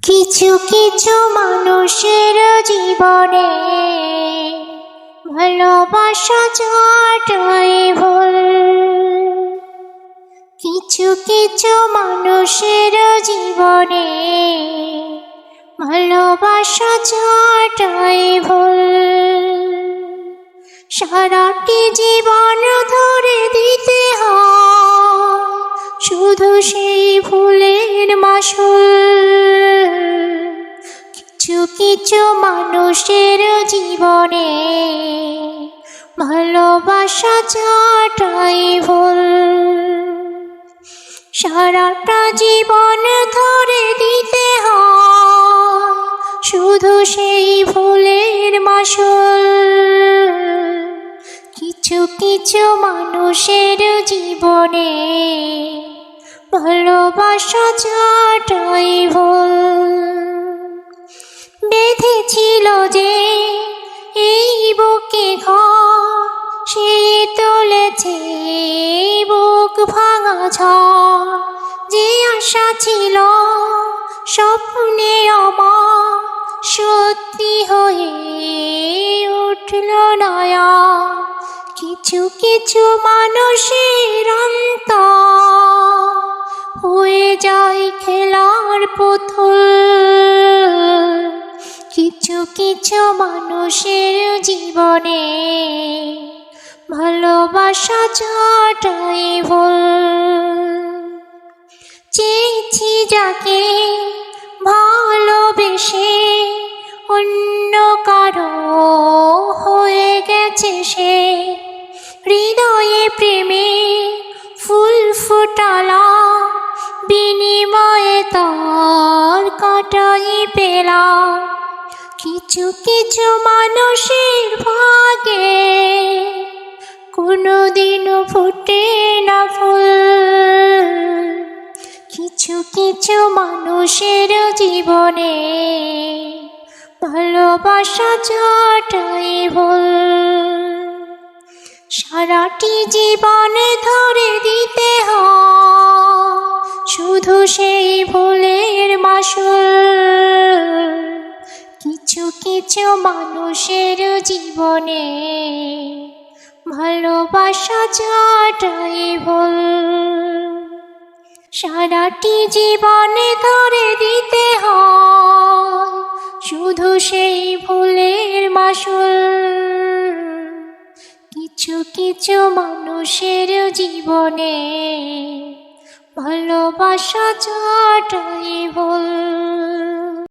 কিছু কিছু মানুষের জীবনে ভালোবাসা যাওয়াটাই ভুল। কিছু কিছু মানুষের জীবনে ভালোবাসা যাওয়াটাই ভুল। সারাটি জীবন ধরে দিতে হয় শুধু সেই ভুলের মাসুল। কিছু কিছু মানুষের জীবনে ভালোবাসা যাওয়াটাই ভুল। সারাটা জীবন ধরে দিতে হয় শুধু সেই ভুলের মাসুল। কিছু কিছু মানুষের জীবনে ভালোবাসা যাওয়াটাই ভুল। বেঁধেছিল যে এই বুকে ঘর, সে তুলেছে বুক ভাঙা ঝড়। যে আশা ছিল স্বপ্নে আমার, সত্যি হয়ে উঠল নয়া। কিছু কিছু মানুষের অন্তর হয়ে যায় খেলার পুতুল। কিছু কিছু মানুষের জীবনে ভালোবাসা যাওয়াটাই ভুল। চেয়েছি যাকে ভালোবেসে অন্য কারো হয়ে গেছে সে। হৃদয়ে প্রেমে ফুল ফুটালাম, বিনিময়ে তার কাটাই পেলাম। কিছু কিছু মানুষের ভাগে কোনোদিনও ফোটে না ফুল। কিছু কিছু মানুষের জীবনে ভালোবাসা যাওয়াটাই ভুল। সারাটি জীবনে ধরে দিতে হয় শুধু সেই ভুলের মাসুল। কিছু কিছু মানুষের জীবনে ভালোবাসা যাওয়াটাই ভুল। সারাটি জীবনে ধরে দিতে হয় শুধু সেই ভুলের মাসুল। কিছু কিছু মানুষের জীবনে ভালোবাসা যাওয়াটাই ভুল।